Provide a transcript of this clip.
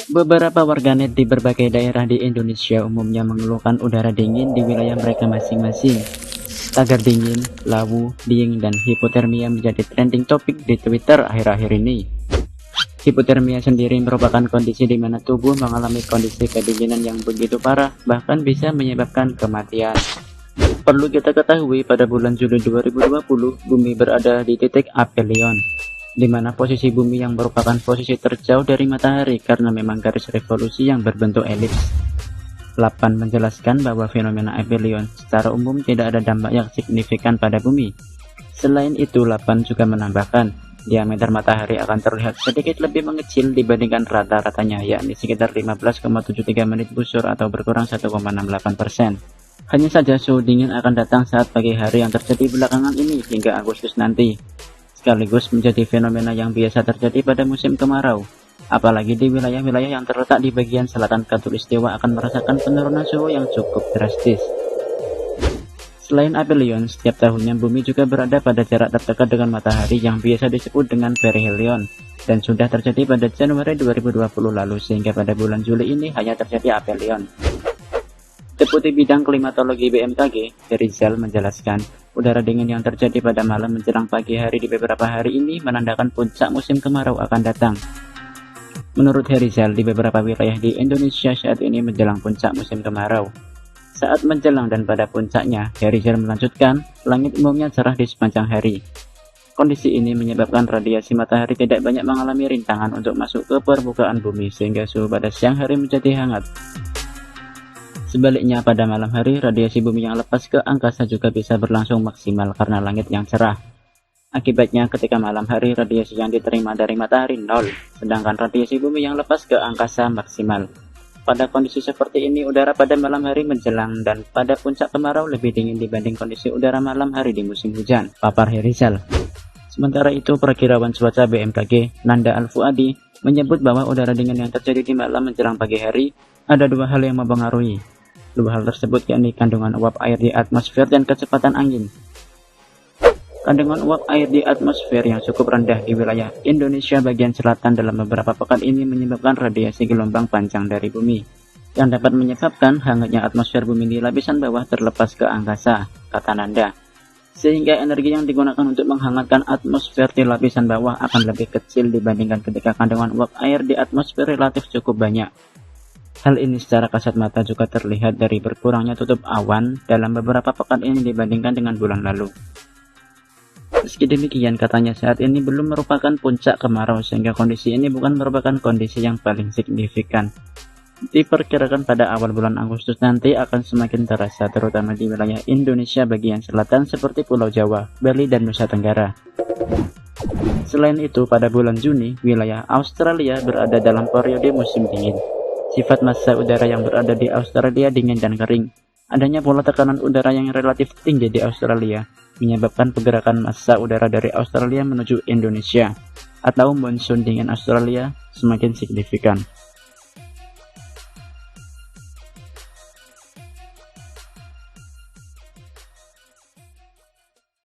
Beberapa warganet di berbagai daerah di Indonesia umumnya mengeluhkan udara dingin di wilayah mereka masing-masing. Tagar dingin, lawu, dingin, dan hipotermia menjadi trending topik di Twitter akhir-akhir ini. Hipotermia sendiri merupakan kondisi di mana tubuh mengalami kondisi kedinginan yang begitu parah, bahkan bisa menyebabkan kematian. Perlu kita ketahui, pada bulan Juli 2020, bumi berada di titik aphelion, di mana posisi bumi yang merupakan posisi terjauh dari matahari karena memang garis revolusi yang berbentuk elips. Lapan menjelaskan bahwa fenomena aphelion secara umum tidak ada dampak yang signifikan pada bumi. Selain itu, Lapan juga menambahkan, diameter matahari akan terlihat sedikit lebih mengecil dibandingkan rata-ratanya, yakni sekitar 15,73 menit busur atau berkurang 1,68%. Hanya saja suhu dingin akan datang saat pagi hari yang terjadi belakangan ini hingga Agustus nanti, sekaligus menjadi fenomena yang biasa terjadi pada musim kemarau. Apalagi di wilayah-wilayah yang terletak di bagian selatan Khatulistiwa akan merasakan penurunan suhu yang cukup drastis. Selain aphelion, setiap tahunnya bumi juga berada pada jarak terdekat dengan matahari yang biasa disebut dengan perihelion, dan sudah terjadi pada Januari 2020 lalu, sehingga pada bulan Juli ini hanya terjadi aphelion. Deputi Bidang Klimatologi BMKG, Herizal, menjelaskan, udara dingin yang terjadi pada malam menjelang pagi hari di beberapa hari ini menandakan puncak musim kemarau akan datang. Menurut Herizal, di beberapa wilayah di Indonesia saat ini menjelang puncak musim kemarau. Saat menjelang dan pada puncaknya, Herizal melanjutkan, langit umumnya cerah di sepanjang hari. Kondisi ini menyebabkan radiasi matahari tidak banyak mengalami rintangan untuk masuk ke permukaan bumi, sehingga suhu pada siang hari menjadi hangat. Sebaliknya, pada malam hari, radiasi bumi yang lepas ke angkasa juga bisa berlangsung maksimal karena langit yang cerah. Akibatnya, ketika malam hari, radiasi yang diterima dari matahari nol, sedangkan radiasi bumi yang lepas ke angkasa maksimal. Pada kondisi seperti ini, udara pada malam hari menjelang dan pada puncak kemarau lebih dingin dibanding kondisi udara malam hari di musim hujan, papar Herizal. Sementara itu, perakirawan cuaca BMKG, Nanda Al-Fuadi, menyebut bahwa udara dingin yang terjadi di malam menjelang pagi hari ada dua hal yang mempengaruhi. Dua hal tersebut yakni kandungan uap air di atmosfer dan kecepatan angin. Kandungan uap air di atmosfer yang cukup rendah di wilayah Indonesia bagian selatan dalam beberapa pekan ini menyebabkan radiasi gelombang panjang dari bumi, yang dapat menyebabkan hangatnya atmosfer bumi di lapisan bawah terlepas ke angkasa, kata Nanda. Sehingga energi yang digunakan untuk menghangatkan atmosfer di lapisan bawah akan lebih kecil dibandingkan ketika kandungan uap air di atmosfer relatif cukup banyak. Hal ini secara kasat mata juga terlihat dari berkurangnya tutup awan dalam beberapa pekan ini dibandingkan dengan bulan lalu. Meski demikian, katanya saat ini belum merupakan puncak kemarau, sehingga kondisi ini bukan merupakan kondisi yang paling signifikan. Diperkirakan pada awal bulan Agustus nanti akan semakin terasa, terutama di wilayah Indonesia bagian selatan seperti Pulau Jawa, Bali, dan Nusa Tenggara. Selain itu, pada bulan Juni, wilayah Australia berada dalam periode musim dingin. Sifat massa udara yang berada di Australia dingin dan kering. Adanya pola tekanan udara yang relatif tinggi di Australia menyebabkan pergerakan massa udara dari Australia menuju Indonesia atau monsun dingin Australia semakin signifikan.